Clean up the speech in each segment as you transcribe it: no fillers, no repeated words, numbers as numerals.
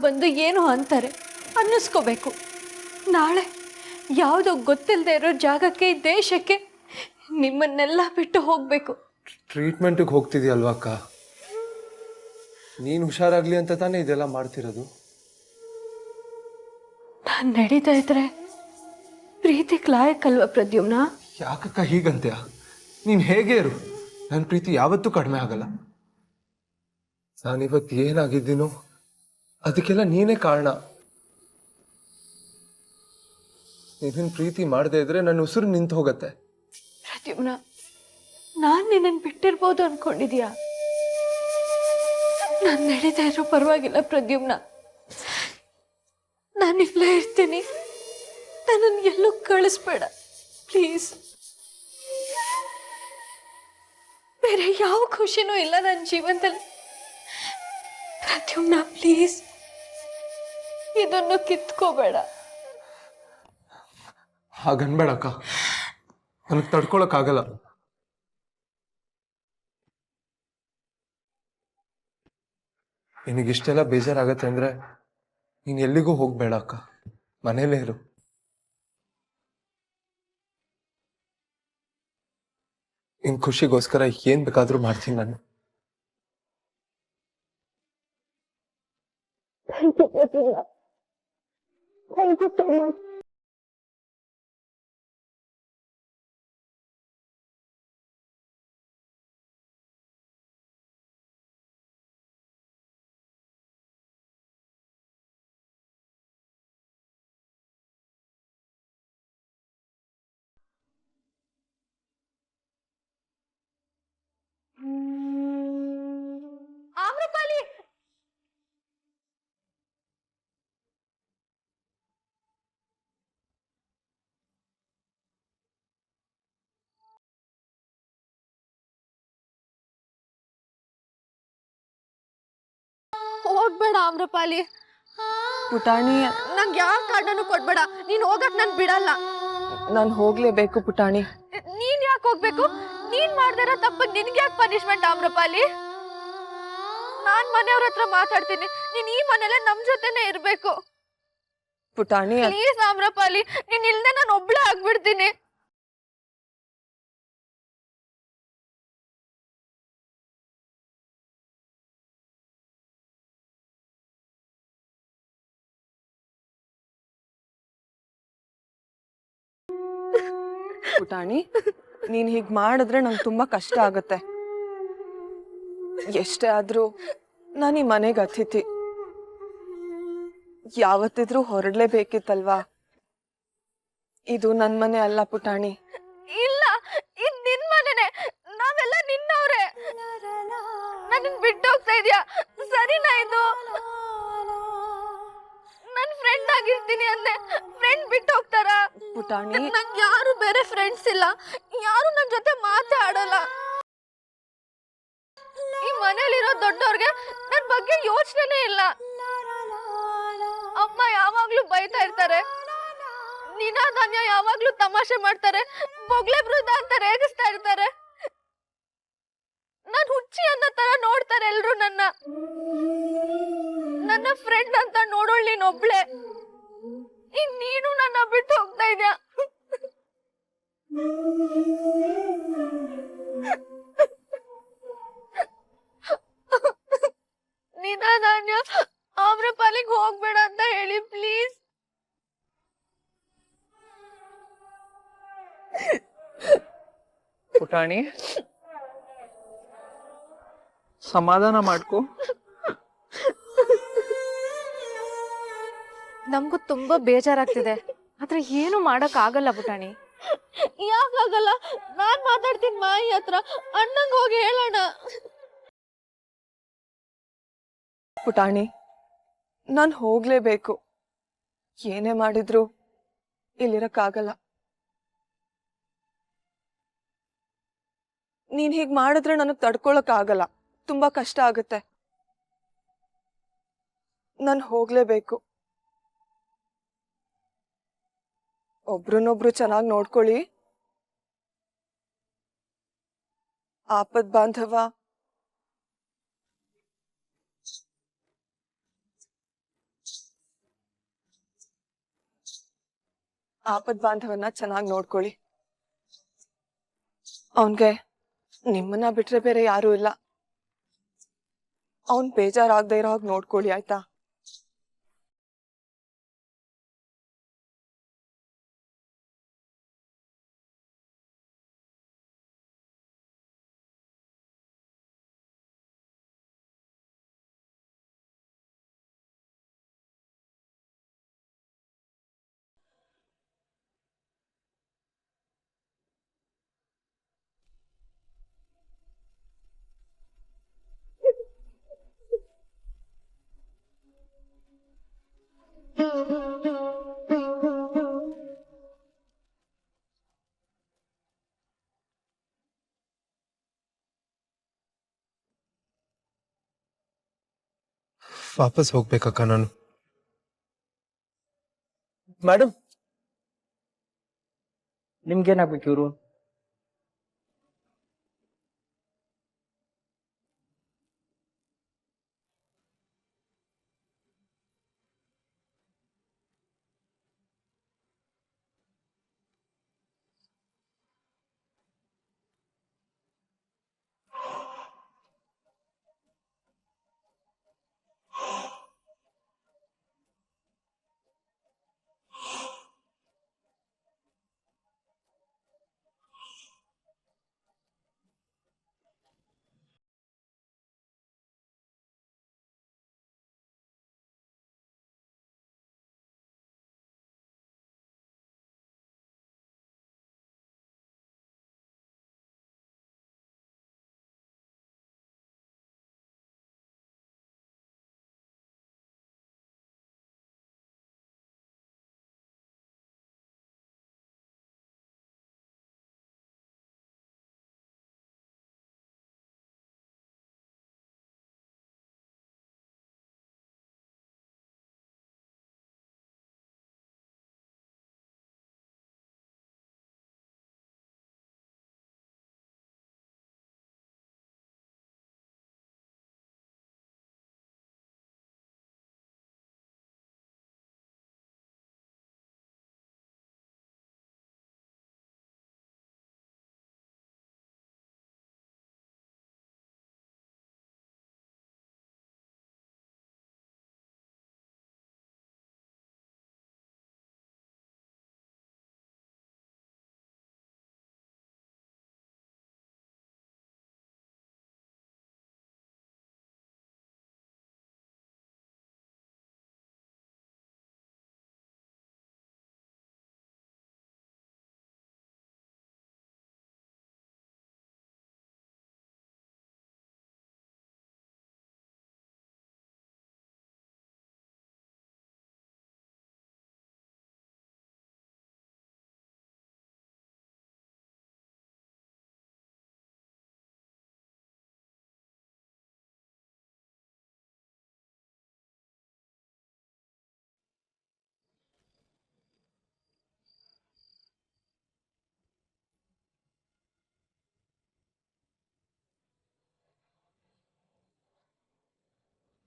ಬಂದು ಏನೋ ಅಂತಾರೆ ಅನ್ನಿಸ್ಕೋಬೇಕು. ನಾಳೆ ಯಾವುದೋ ಗೊತ್ತಿಲ್ಲದೆ ಇರೋ ಜಾಗಕ್ಕೆ, ದೇಶಕ್ಕೆ ನಿಮ್ಮನ್ನೆಲ್ಲ ಬಿಟ್ಟು ಹೋಗಬೇಕು. ಟ್ರೀಟ್ಮೆಂಟಿಗೆ ಹೋಗ್ತಿದ್ಯಲ್ವಾ ಅಕ್ಕ? ನೀನು ಹುಷಾರಾಗ್ಲಿ ಅಂತ ತಾನೇ ಇದೆಲ್ಲ ಮಾಡ್ತಿರೋದು. ನಾನು ನಡೀತಾ ಇದ್ರೆ ಪ್ರೀತಿಗೆ ಲಾಯಕ್ಕಲ್ವ ಪ್ರದ್ಯುಮ್ನ? ಯಾಕಕ್ಕ ಹೀಗಂತ್ಯ? ನೀನು ಹೇಗೆ ಇರು, ನನ್ನ ಪ್ರೀತಿ ಯಾವತ್ತೂ ಕಡಿಮೆ ಆಗಲ್ಲ. ನಾನಿವತ್ತು ಏನಾಗಿದ್ದೀನೋ ಅದಕ್ಕೆಲ್ಲ ನೀನೇ ಕಾರಣ. ನೀನಿನ ಪ್ರೀತಿ ಮಾಡದೇ ಇದ್ರೆ ನನ್ನ ಉಸಿರು ನಿಂತು ಹೋಗತ್ತೆ. ಪ್ರದ್ಯುಮ್ನ, ನಾನು ನಿನ್ನನ್ನು ಬಿಟ್ಟಿರ್ಬೋದು ಅನ್ಕೊಂಡಿದ್ಯಾ? ನಾನು ನಡೀತಾ ಇರೋ ಪರವಾಗಿಲ್ಲ ಪ್ರದ್ಯುಮ್ನ, ನಾನು ಇಲ್ಲೇ ಇರ್ತೀನಿ. ನನ್ನನ್ನು ಎಲ್ಲೂ ಕಳಿಸ್ಬೇಡ ಪ್ಲೀಸ್. ಬೇರೆ ಯಾವ ಖುಷಿನೂ ಇಲ್ಲ ನನ್ನ ಜೀವನದಲ್ಲಿ. ಪ್ರದ್ಯುಮ್ನ ಪ್ಲೀಸ್, ಇದನ್ನು ಕಿತ್ಕೋಬೇಡ. ಹಾಗನ್ಬೇಡಕ್ಕ, ನನಗೆ ತಡ್ಕೊಳಕ್ಕಾಗಲ್ಲ. ನಿನಗಿಷ್ಟೆಲ್ಲ ಬೇಜಾರಾಗತ್ತೆ ಅಂದ್ರೆ ನೀನು ಎಲ್ಲಿಗೂ ಹೋಗ್ಬೇಡ ಅಕ್ಕ, ಮನೇಲೇ ಇರು. ನಿನ್ ಖುಷಿಗೋಸ್ಕರ ಏನ್ ಬೇಕಾದ್ರೂ ಮಾಡ್ತೀನಿ ನಾನು. Thank you so much. Amrapali, ಹೋಗ್ಬೇಡ ಆಮ್ರಪಾಲಿ. ಪುಟಾಣಿ, ನಂಗೆ ಯಾವ ಕಾರಣನೂ ಕೊಡ್ಬೇಡ. ನೀನ್ ಹೋಗಕ್ ನನ್ ಬಿಡಲ್ಲ. ನಾನು ಹೋಗ್ಲೇಬೇಕು ಪುಟಾಣಿ. ನೀನ್ ಯಾಕೆ ಹೋಗ್ಬೇಕು? ನೀನ್ ಮಾಡ್ದಿರೋ ತಪ್ಪಿಗೆ ನಿನ್ಗೆ ಯಾಕೆ ಪನಿಷ್ಮೆಂಟ್ ಆಮ್ರಪಾಲಿ? ನಾನ್ ಮನೆಯವ್ರ ಹತ್ರ ಮಾತಾಡ್ತೀನಿ. ನೀನ್ ಈ ಮನೇಲೆ ನಮ್ ಜೊತೆನೆ ಇರ್ಬೇಕು. ಪುಟಾಣಿ, ಪ್ಲೀಸ್ ಆಮ್ರಪಾಲಿ, ನೀನ್ ಇಲ್ದೆ ನಾನು ಒಬ್ಳೆ ಆಗ್ಬಿಡ್ತೀನಿ. ಪುಟಾಣಿ, ನೀನ್ ಹೀಗ್ ಮಾಡಿದ್ರೆ ನಂಗೆ ತುಂಬಾ ಕಷ್ಟ ಆಗತ್ತೆ. ಎಷ್ಟೇ ಆದ್ರೂ ನಾನು ಈ ಮನೆಗೆ ಅತಿಥಿ. ಯಾವತ್ತಿದ್ರೂ ಹೊರಡ್ಲೇಬೇಕಿತ್ತಲ್ವಾ? ಇದು ನನ್ ಮನೆ ಅಲ್ಲ ಪುಟಾಣಿ. ಇಲ್ಲ, ಇದ್ ನಿನ್ ಮನೆನೆ. ನಾವೆಲ್ಲ ನಿನ್ನವ್ರೆ. ನನ್ನ ಬಿಟ್ಟು ಹೋಗ್ತಾ ಇದೀಯಾ? ಸರಿನಾ ಇದು? ನನ್ ಫ್ರೆಂಡ್ ಆಗಿರ್ತೀನಿ ಅಂದೆ, ಫ್ರೆಂಡ್ ಬಿಟ್ಟು ಹೋಗ್ತಾರಾ? ಪುಟಾಣಿ, ನಂಗೆ ಯಾರು ಬೇರೆ ಫ್ರೆಂಡ್ಸ್ ಇಲ್ಲ. ಯಾರು ನನ್ ಜೊತೆ ಮಾತೇ ಆಡಲ್ಲ. ಈ ಮನೇಲಿರೋ ದೊಡ್ಡವ್ರಿಗೆ ನನ್ ಬಗ್ಗೆ ಯೋಚನೆನೇ ಇಲ್ಲ. ಅಮ್ಮ ಯಾವಾಗ್ಲೂ ಬೈತಾ ಇರ್ತಾರೆ. ನಿನಾಧಾನ್ಯ ಯಾವಾಗ್ಲೂ ತಮಾಷೆ ಮಾಡ್ತಾರೆ. ಬೊಗ್ಲೆ ಬೃದ ಅಂತ ರೇಗಿಸ್ತಾ ಇರ್ತಾರೆ. ನಾನ್ ಹುಚ್ಚಿ ಅನ್ನೋ ತರ ನೋಡ್ತಾರೆ ಎಲ್ರು ನನ್ನ. ನನ್ನ ಫ್ರೆಂಡ್ ಅಂತ ನೋಡೋಳ್ ನೀನ್ ಒಬ್ಳೆ. ಈಗ ನೀನು ನನ್ನ ಬಿಟ್ಟು ಹೋಗ್ತಾ ಇದ್ಯಾ? ನಿನಾಧಾನ್ಯ ಆಮ್ರಪಾಲಿಗೆ ಹೋಗ್ಬೇಡ ಅಂತ ಹೇಳಿ ಪ್ಲೀಸ್. ಪುಟಾಣಿ, ಸಮಾಧಾನ ಮಾಡ್ಕೊ. ನಮಗೂ ತುಂಬಾ ಬೇಜಾರಾಗ್ತಿದೆ, ಆದ್ರೆ ಏನು ಮಾಡಕ್ ಆಗಲ್ಲ ಪುಟಾಣಿ. ಯಾಕಾಗಲ್ಲ? ನಾನ್ ಮಾತಾಡ್ತೀನಿ ಮಾಯಿ ಹತ್ರ. ಅಣ್ಣಂಗ್ ಹೋಗಿ ಹೇಳೋಣ. ಪುಟಾಣಿ, ನಾನು ಹೋಗ್ಲೇಬೇಕು. ಏನೇ ಮಾಡಿದ್ರು ಇಲ್ಲಿರಕ್ಕಾಗಲ್ಲ. ನೀನ್ ಹೀಗ್ ಮಾಡಿದ್ರೆ ನನಗ್ ತಡ್ಕೊಳಕ್ ಆಗಲ್ಲ. ತುಂಬಾ ಕಷ್ಟ ಆಗುತ್ತೆ. ನಾನು ಹೋಗ್ಲೇಬೇಕು. ಒಬ್ರನ್ನೊಬ್ರು ಚೆನ್ನಾಗಿ ನೋಡ್ಕೊಳ್ಳಿ. ಆಪದ್ ಬಾಂಧವ ಆಪದ್ ಬಾಂಧವನ್ನ ಚೆನ್ನಾಗಿ ನೋಡ್ಕೊಳ್ಳಿ. ಅವನ್ಗೆ ನಿಮ್ಮನ್ನ ಬಿಟ್ರೆ ಬೇರೆ ಯಾರೂ ಇಲ್ಲ. ಅವನ್ ಬೇಜಾರಾಗದೆ ಇರೋ ಹಾಗೆ ನೋಡ್ಕೊಳ್ಳಿ, ಆಯ್ತಾ? ವಾಪಸ್ ಹೋಗ್ಬೇಕಕ್ಕ ನಾನು. ಮೇಡಮ್, ನಿಮ್ಗೇನಾಗ್ಬೇಕು ಇವರು?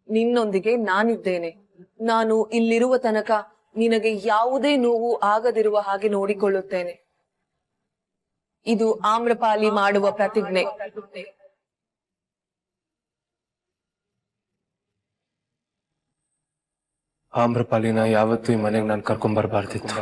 ನಿನ್ನೊಂದಿಗೆ ನಾನಿದ್ದೇನೆ. ನಾನು ಇಲ್ಲಿರುವ ತನಕ ನಿನಗೆ ಯಾವುದೇ ನೋವು ಆಗದಿರುವ ಹಾಗೆ ನೋಡಿಕೊಳ್ಳುತ್ತೇನೆ. ಇದು ಆಮ್ರಪಾಲಿ ಮಾಡುವ ಪ್ರತಿಜ್ಞೆ. ಆಮ್ರಪಾಲಿನ ಯಾವತ್ತೂ ಈ ಮನೆಗೆ ನಾನು ಕರ್ಕೊಂಬರ್ಬಾರ್ದಿತ್ತು.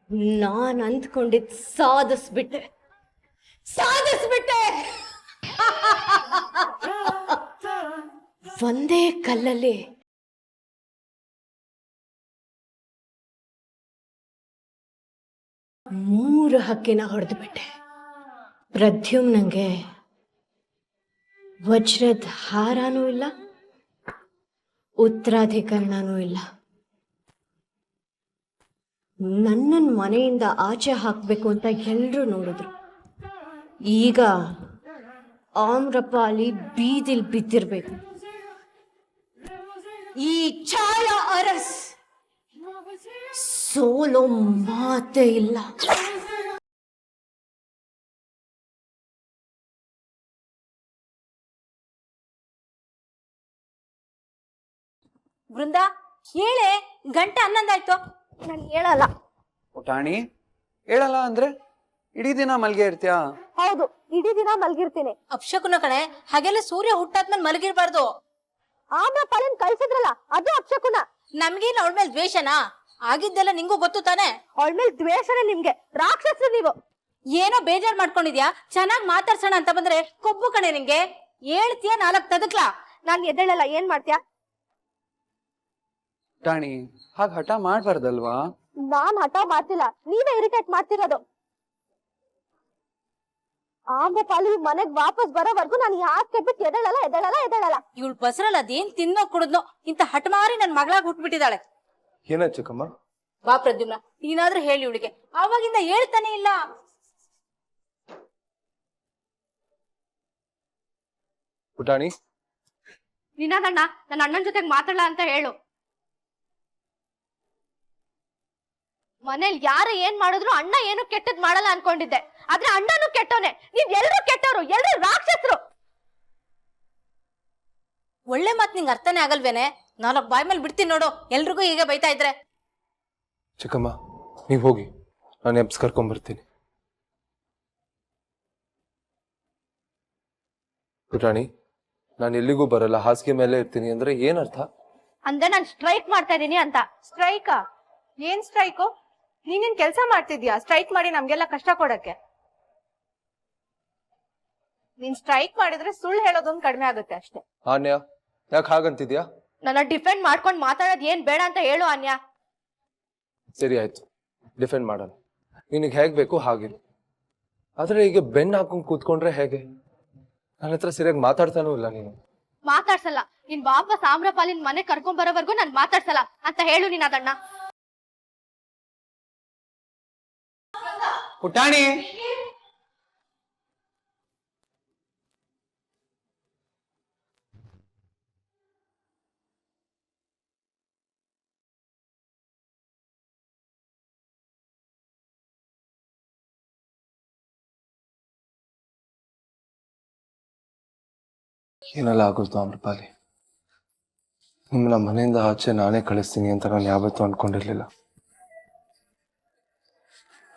ನಾನ್ ಅಂದ್ಕೊಂಡಿದ್ ಸಾಧಿಸ್ಬಿಟ್ಟೆ ಸಾಧಿಸ್ಬಿಟ್ಟೆ ಒಂದೇ ಕಲ್ಲಲ್ಲಿ ಮೂರು ಹಕ್ಕಿನ ಹೊಡೆದು ಬಿಟ್ಟೆ. ಪ್ರದ್ಯುಮ್ನಂಗೆ ವಜ್ರದ ಹಾರನೂ ಇಲ್ಲ, ಉತ್ತರಾಧಿಕರಣನೂ ಇಲ್ಲ. ನನ್ನನ್ನು ಮನೆಯಿಂದ ಆಚೆ ಹಾಕಬೇಕು ಅಂತ ಎಲ್ಲರೂ ನೋಡಿದ್ರು. ಈಗ ಆಮ್ರಪಾಲಿ ಬೀದಿಲ್ ಬಿದ್ದಿರ್ಬೇಕು. ಈ ಛಾಯ ಅರಸ್ ಸೋಲೋ ಮಾತೇ ಇಲ್ಲ. ಬೃಂದ ಹೇಳೆ, ಗಂಟೆ 11 ಆಯ್ತು. ನಾನು ಹೇಳಲ್ಲ. ಪುಟಾಣಿ ಹೇಳಲ್ಲ ಅಂದ್ರೆ ಇಡೀ ದಿನ ಮಲ್ಗೆ ಇರ್ತೀಯಾ? ಹೌದು, ಇಡೀ ದಿನ ಮಲ್ಗಿರ್ತೀನಿ. ಅಪ್ಶಕುನ ಕಣೆ, ಹಾಗೆಲ್ಲ ಸೂರ್ಯ ಹುಟ್ಟಾದ್ಮೇಲೆ ಮಲಗಿರ್ಬಾರ್ದು. ಆಮ್ರಪಾಲಿನ್ ಕಳ್ಸಿದ್ರಲ್ಲ, ಅದು ಅಪ್ಶಕುನ. ನಮ್ಗೇನು ಅವಳ ಮೇಲೆ ದ್ವೇಷನಾ? ಆಗಿದ್ದೆಲ್ಲ ನಿಂಗೂ ಗೊತ್ತು ತಾನೆ. ಅವಳ ಮೇಲೆ ದ್ವೇಷನೇ ನಿಮ್ಗೆ. ರಾಕ್ಷಸರು ನೀವು. ಏನೋ ಬೇಜಾರ್ ಮಾಡ್ಕೊಂಡಿದ್ಯಾ? ಚೆನ್ನಾಗ್ ಮಾತಾಡ್ಸೋಣ ಅಂತ ಬಂದ್ರೆ ಕೊಬ್ಬು ಕಣೆ ನಿಂಗೆ. ಹೇಳ್ತೀಯ 4 ತದಕ್ಲಾ. ನಾನ್ ಎದ್ದೇಳಲ್ಲ, ಏನ್ ಮಾಡ್ತೀಯಾ? ಪುಟಾಣಿ ಹಾಗೆ ಹಠ ಮಾಡ್ಬಾರ್ದಲ್ವಾ? ನಾನ್ ಹಠ ಮಾಡ್ತಿಲ್ಲ, ನೀವೇ ಇರಿಟೇಟ್ ಮಾಡ್ತಿರೋದು. ಆಮ್ರಪಾಲಿ ಮನೆಗ್ ವಾಪಸ್ ಬರೋವರೆಗೂ ನಾನು ಯಾಕೆ ಬಿಟ್ಟು ಎದ್ದೇಳಲ್ಲ. ಇವಳು ಬಸರಲ್ಲ ಅದೇನ್ ತಿನ್ನೋ ಕುಡಿದ್ನೋ ಇಂತ ಹಠಮಾರಿ ನನ್ ಮಗಳಾಗ್ ಹುಟ್ಬಿಟ್ಟಿದ್ದಾಳೆ. ಏನ ಚಿಕ್ಕಮ್ಮ? ಬಾ ಪ್ರದ್ಯುಮ್ನ, ನೀನಾದ್ರೂ ಹೇಳಿ ಇವಳಿಗೆ. ಆವಾಗಿಂದ ಹೇಳ್ತಾನೆ ಇಲ್ಲ. ಪುಟಾಣಿ ನಿನ್ನದಣ್ಣ, ನನ್ನ ಅಣ್ಣನ ಜೊತೆಗ್ ಮಾತಾಡಲ್ಲ ಅಂತ ಹೇಳು. ಮನೇಲಿ ಯಾರು ಏನ್ ಮಾಡಿದ್ರು ಅಣ್ಣ ಏನು ಕೆಟ್ಟದ್ ಮಾಡಲ್ಲ ಅನ್ಕೊಂಡಿದ್ದೆ, ಆದ್ರೆ ಅಣ್ಣನು ಕೆಟ್ಟವನೆ. ನೀವ್ ಎಲ್ರು ಕೆಟ್ಟವ್ರು, ಎಲ್ರು ರಾಕ್ಷಸರು. ಒಳ್ಳೆ ಮಾತ್ ನಿಂಗೆ ಅರ್ಥನೇ ಆಗಲ್ವೇನೆ? 4 ಬಾಯ್ ಮೇಲೆ ಬಿಡ್ತೀನಿ ನೋಡು, ಎಲ್ರಿಗೂ ಹೀಗೆ ಬೈತಾ ಇದ್ರೆ. ಚಿಕ್ಕಮ್ಮ ನೀವು ಹೋಗಿ, ನಾನು ಎಬ್ಸ್ ಕರ್ಕೊಂಡ್ಬರ್ತೀನಿ. ಪುಟಾಣಿ ನಾನು ಎಲ್ಲಿಗೂ ಬರಲ್ಲ, ಹಾಸಿಗೆ ಮೇಲೆ ಇರ್ತೀನಿ ಅಂದ್ರೆ ಏನರ್ಥ? ಅಂದ್ರೆ ನಾನು ಸ್ಟ್ರೈಕ್ ಮಾಡ್ತಾ ಇದೀನಿ ಅಂತ. ಸ್ಟ್ರೈಕಾ? ಏನ್ ಸ್ಟ್ರೈಕು? ನೀನೇನ್ ಕೆಲ್ಸ ಮಾಡ್ತಿದ್ಯಾ ಸ್ಟ್ರೈಕ್ ಮಾಡಿ ನಮ್ಗೆಲ್ಲ ಕಷ್ಟ ಕೊಡಕ್ಕೆ? ನೀನ್ ಸ್ಟ್ರೈಕ್ ಮಾಡಿದ್ರೆ ಸುಳ್ಳು ಹೇಳೋದೊಂದು ಕಡಿಮೆ ಆಗುತ್ತೆ ಅಷ್ಟೇ. ಆನ್ಯ ಯಾಕೆ ಹಾಗಂತಿದ್ಯಾ? ನನ್ನ ಡಿಫೆಂಡ್ ಮಾಡ್ಕೊಂಡ್ ಮಾತಾಡೋದ್ ಏನ್ ಬೇಡ ಅಂತ ಹೇಳು ಅನ್ಯ. ಸರಿ ಆಯ್ತು, ಡಿಫೆಂಡ್ ಮಾಡೋಣ. ನಿನಗೆ ಹೇಗ್ ಬೇಕು ಹಾಗೆ. ಆದ್ರೆ ಈಗ ಬೆನ್ ಹಾಕೊಂಡ್ ಕೂತ್ಕೊಂಡ್ರೆ ಹೇಗೆ? ನನ್ನ ಹತ್ರ ಸರಿಯಾಗಿ ಮಾತಾಡ್ತಾನೂ ಇಲ್ಲ ನೀನು. ಮಾತಾಡ್ಸಲ್ಲ. ನಿನ್ ವಾಪಸ್ ಆಮ್ರಪಾಲಿನ ಮನೆ ಕರ್ಕೊಂಡ್ ಬರೋವರೆಗೂ ನಾನ್ ಮಾತಾಡ್ಸಲ್ಲ ಅಂತ ಹೇಳು ನೀನ್ ಅದಣ್ಣ. ಪುಟಾಣಿ ಏನೆಲ್ಲ ಆಗುತ್ತೋ ಆಮ್ರಪಾಲಿ. ನಿಮ್ಮನ್ನ ಮನೆಯಿಂದ ಆಚೆ ನಾನೇ ಕಳಿಸ್ತೀನಿ ಅಂತ ನಾನು ಯಾವತ್ತೂ ಅನ್ಕೊಂಡಿರ್ಲಿಲ್ಲ.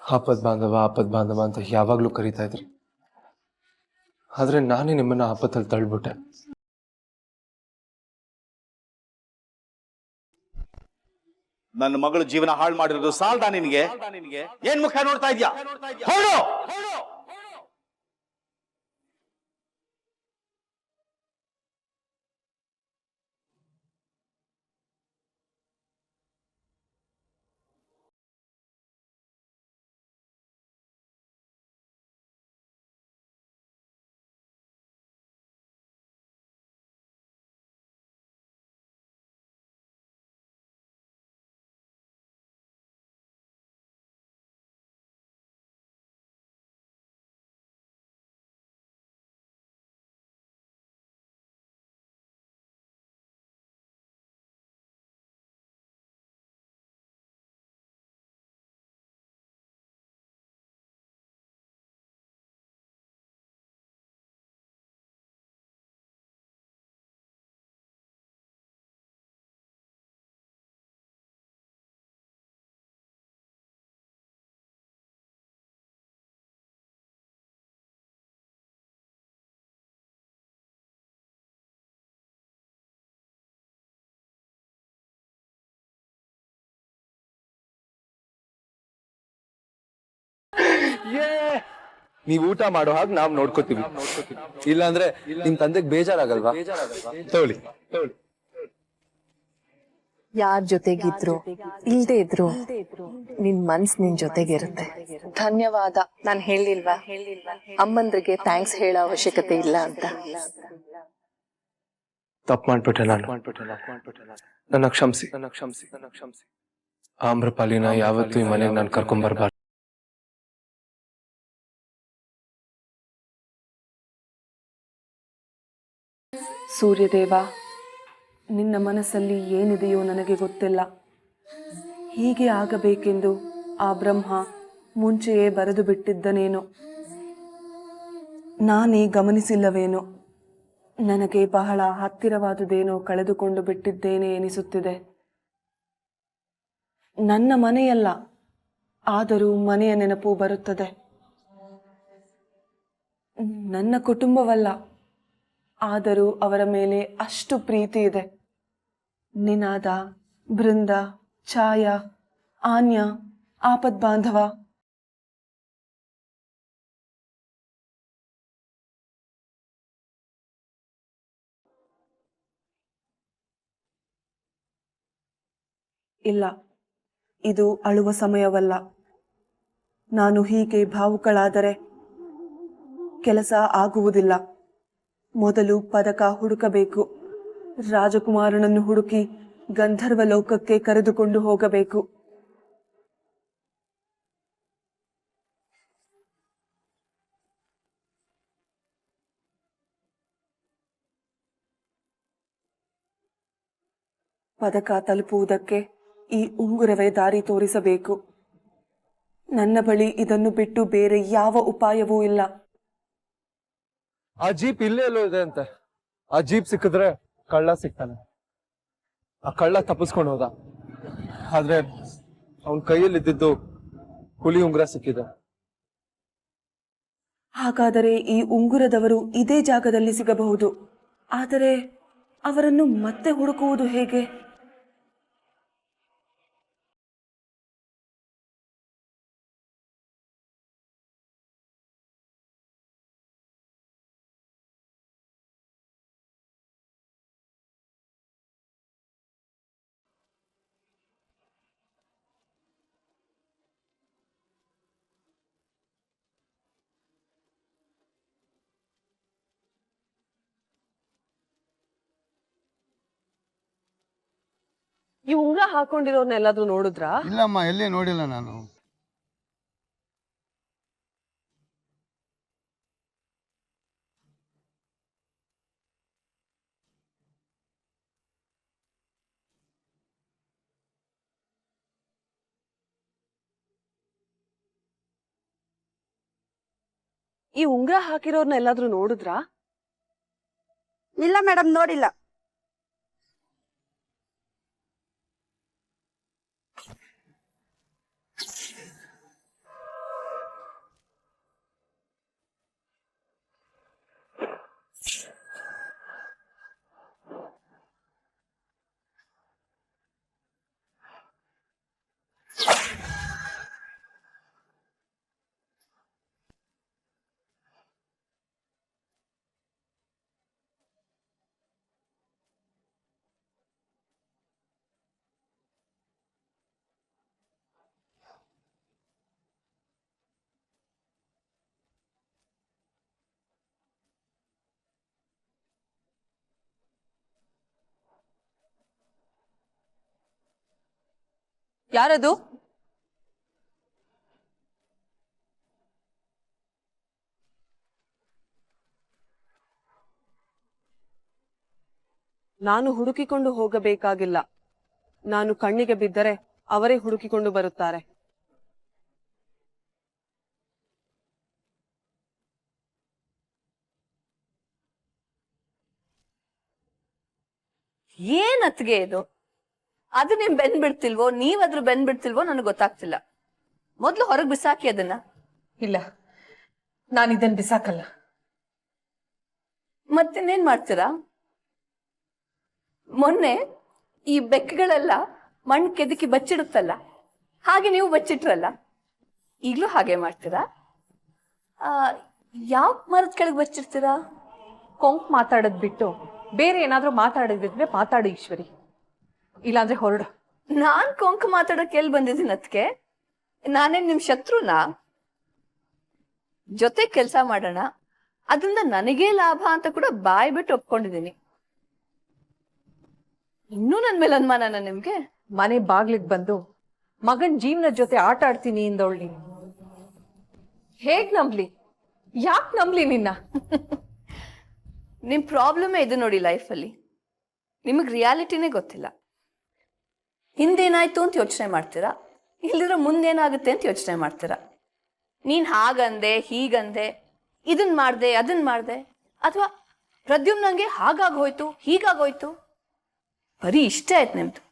ಆಪದ್ ಬಾಂಧವ ಅಂತ ಯಾವಾಗ್ಲೂ ಕರೀತಾ ಇದ್ರಿ, ಆದ್ರೆ ನಾನೇ ನಿಮ್ಮನ್ನ ಆಪತ್ತಲ್ಲಿ ತಳ್ಬಿಟ್ಟೆ. ನನ್ನ ಮಗಳು ಜೀವನ ಹಾಳು ಮಾಡಿರೋದು ಸಾಲ್ದಾ ನಿನಗೆ? ಏನ್ ಮುಖ ನೋಡ್ತಾ ಇದ್ಯಾ? ಹೊರಡು. ನೀವ್ ಊಟ ಮಾಡೋ ಹಾಗೆ ನಾವ್ ನೋಡ್ಕೋತೀವಿ. ಇಲ್ಲಾಂದ್ರೆ ನಿಮ್ ತಂದೆಗೆ ಬೇಜಾರಾಗಲ್ವಾ? ತಗೊಳ್ಳಿ. ಯಾರ್ ಜೊತೆಗಿದ್ರು ಇಲ್ದೇ ಇದ್ರು ನಿನ್ ಮನ್ಸ್ ನಿನ್ ಜೊತೆಗಿರುತ್ತೆ. ಧನ್ಯವಾದ. ನಾನ್ ಹೇಳಿಲ್ವಾ ಅಮ್ಮಂದ್ರಿಗೆ ಥ್ಯಾಂಕ್ಸ್ ಹೇಳೋ ಅವಶ್ಯಕತೆ ಇಲ್ಲ ಅಂತ. ತಪ್ಪು ಮಾಡ್ಬಿಟ್ಟೆ ನಾನು. ನನ್ನ ಕ್ಷಮಿಸಿ. ಆಮ್ರಪಾಲಿನ ಯಾವತ್ತೂ ಈ ಮನೆಗೆ ನಾನು ಕರ್ಕೊಂಡ್ಬರ್ಬಾರ್ದು. ಸೂರ್ಯದೇವ, ನಿನ್ನ ಮನಸ್ಸಲ್ಲಿ ಏನಿದೆಯೋ ನನಗೆ ಗೊತ್ತಿಲ್ಲ. ಹೀಗೆ ಆಗಬೇಕೆಂದು ಆ ಬ್ರಹ್ಮ ಮುಂಚೆಯೇ ಬರೆದು ಬಿಟ್ಟಿದ್ದನೇನೋ, ನಾನೇ ಗಮನಿಸಿಲ್ಲವೇನೋ. ನನಗೆ ಬಹಳ ಹತ್ತಿರವಾದುದೇನೋ ಕಳೆದುಕೊಂಡು ಬಿಟ್ಟಿದ್ದೇನೆ ಎನಿಸುತ್ತಿದೆ. ನನ್ನ ಮನೆಯಲ್ಲ, ಆದರೂ ಮನೆಯ ನೆನಪು ಬರುತ್ತದೆ. ನನ್ನ ಕುಟುಂಬವಲ್ಲ, ಆದರೂ ಅವರ ಮೇಲೆ ಅಷ್ಟು ಪ್ರೀತಿ ಇದೆ. ನಿನಾದ, ಬೃಂದ, ಛಾಯಾ, ಆನ್ಯ, ಆಪದ್ ಬಾಂಧವ, ಇಲ್ಲ, ಇದು ಅಳುವ ಸಮಯವಲ್ಲ. ನಾನು ಹೀಗೆ ಭಾವುಕಳಾದರೆ ಕೆಲಸ ಆಗುವುದಿಲ್ಲ. ಮೊದಲು ಪದಕ ಹುಡುಕಬೇಕು. ರಾಜಕುಮಾರನನ್ನು ಹುಡುಕಿ ಗಂಧರ್ವ ಲೋಕಕ್ಕೆ ಕರೆದುಕೊಂಡು ಹೋಗಬೇಕು. ಪದಕ ತಲುಪುವುದಕ್ಕೆ ಈ ಉಂಗುರವೇ ದಾರಿ ತೋರಿಸಬೇಕು. ನನ್ನ ಬಳಿ ಇದನ್ನು ಬಿಟ್ಟು ಬೇರೆ ಯಾವ ಉಪಾಯವೂ ಇಲ್ಲ. ಆ ಜೀಪ್ ಇಲ್ಲೇ ಎಲ್ಲೋ ಇದೆ ಅಂತೆ. ಆ ಜೀಪ್ ಸಿಕ್ಕಿದ್ರೆ ಕಳ್ಳ ಸಿಗ್ತಾನೆ. ಆ ಕಳ್ಳ ತಪ್ಪಿಸ್ಕೊಂಡು ಹೋದ. ಆದ್ರೆ ಅವನ್ ಕೈಯಲ್ಲಿ ಇದ್ದಿದ್ದು ಹುಲಿ ಉಂಗುರ ಸಿಕ್ಕಿದೆ. ಹಾಗಾದರೆ ಈ ಉಂಗುರದವರು ಇದೇ ಜಾಗದಲ್ಲಿ ಸಿಗಬಹುದು. ಆದರೆ ಅವರನ್ನು ಮತ್ತೆ ಹುಡುಕುವುದು ಹೇಗೆ? ಈ ಉಂಗ್ರ ಹಾಕೊಂಡಿರೋರ್ನೆಲ್ಲಾದ್ರೂ ನೋಡಿದ್ರಾ? ಇಲ್ಲಮ್ಮ, ಎಲ್ಲಿ ನೋಡಿಲ್ಲ ನಾನು. ಈ ಉಂಗ್ರ ಹಾಕಿರೋರ್ನೆಲ್ಲಾದ್ರೂ ನೋಡಿದ್ರಾ? ಇಲ್ಲ ಮೇಡಮ್, ನೋಡಿಲ್ಲ. ಯಾರದು? ನಾನು ಹುಡುಕಿಕೊಂಡು ಹೋಗಬೇಕಾಗಿಲ್ಲ. ನಾನು ಕಣ್ಣಿಗೆ ಬಿದ್ದರೆ ಅವರೇ ಹುಡುಕಿಕೊಂಡು ಬರುತ್ತಾರೆ. ಏನತ್ಗೆ ಇದು? ಅದು ನಿಮ್ ಬೆನ್ ಬಿಡ್ತಿಲ್ವೋ, ನೀವಾದ್ರೂ ಬೆನ್ ಬಿಡ್ತಿಲ್ವೋ ನನಗೆ ಗೊತ್ತಾಗ್ತಿಲ್ಲ. ಮೊದ್ಲು ಹೊರಗ್ ಬಿಸಾಕಿ ಅದನ್ನ. ಇಲ್ಲ, ನಾನು ಇದನ್ನ ಬಿಸಾಕಲ್ಲ. ಮತ್ತಿನ್ನೇನ್ ಮಾಡ್ತೀರಾ? ಮೊನ್ನೆ ಈ ಬೆಕ್ಕಗಳೆಲ್ಲ ಮಣ್ಣು ಕೆದಕಿ ಬಚ್ಚಿಡುತ್ತಲ್ಲ, ಹಾಗೆ ನೀವು ಬಚ್ಚಿಟ್ರಲ್ಲ, ಈಗ್ಲೂ ಹಾಗೆ ಮಾಡ್ತೀರಾ? ಯಾವ ಮರದ ಕೆಳಗೆ ಬರ್ತಿರ್ತೀರಾ? ಕೊಂಕ್ ಮಾತಾಡೋದ್ ಬಿಟ್ಟು ಬೇರೆ ಏನಾದ್ರೂ ಮಾತಾಡೋದಿದ್ರೆ ಮಾತಾಡು ಈಶ್ವರಿ, ಇಲ್ಲಾಂದ್ರೆ ಹೊರಡು. ನಾನ್ ಕೊಂಕ ಮಾತಾಡೋಕೆ ಎಲ್ಲಿ ಬಂದಿದ್ದೀನಿ ಅದಕ್ಕೆ? ನಾನೇನ್ ನಿಮ್ ಶತ್ರುನಾ? ಜೊತೆ ಕೆಲಸ ಮಾಡೋಣ, ಅದರಿಂದ ನನಗೇ ಲಾಭ ಅಂತ ಕೂಡ ಬಾಯ್ ಬಿಟ್ಟು ಒಪ್ಕೊಂಡಿದ್ದೀನಿ. ಇನ್ನೂ ನನ್ ಮೇಲೆ ಅನುಮಾನನ ನಿಮ್ಗೆ? ಮನೆ ಬಾಗ್ಲಿಗ್ ಬಂದು ಮಗನ್ ಜೀವನದ ಜೊತೆ ಆಟ ಆಡ್ತೀನಿ ಇಂದವಳ್ಳಿ ಹೇಗ್ ನಂಬ್ಲಿ? ಯಾಕೆ ನಂಬ್ಲಿ ನಿನ್ನ? ನಿಮ್ ಪ್ರಾಬ್ಲಮೇ ಇದು ನೋಡಿ ಲೈಫಲ್ಲಿ. ನಿಮಗ್ ರಿಯಾಲಿಟಿನೇ ಗೊತ್ತಿಲ್ಲ. ಹಿಂದೇನಾಯ್ತು ಅಂತ ಯೋಚನೆ ಮಾಡ್ತೀರಾ, ಇಲ್ಲಿದ್ರೆ ಮುಂದೇನಾಗುತ್ತೆ ಅಂತ ಯೋಚನೆ ಮಾಡ್ತೀರಾ. ನೀನ್ ಹಾಗಂದೆ ಹೀಗಂದೆ, ಇದನ್ ಮಾಡ್ದೆ ಅದನ್ ಮಾಡ್ದೆ, ಅಥವಾ ಪ್ರದ್ಯುಮ್ನಂಗೆ ಹಾಗಾಗೋಯ್ತು ಹೀಗಾಗೋಯ್ತು, ಬರೀ ಇಷ್ಟೇ ಆಯ್ತು ನಿಮ್ದು.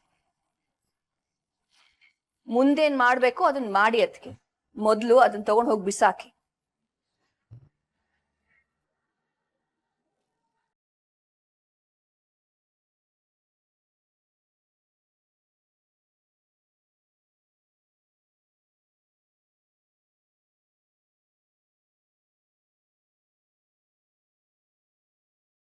ಮುಂದೇನ್ ಮಾಡ್ಬೇಕು ಅದನ್ನ ಮಾಡಿ, ಅದಕ್ಕೆ ಮೊದ್ಲು ಅದನ್ನ ತಗೊಂಡ್ ಹೋಗಿ ಬಿಸಾಕಿ.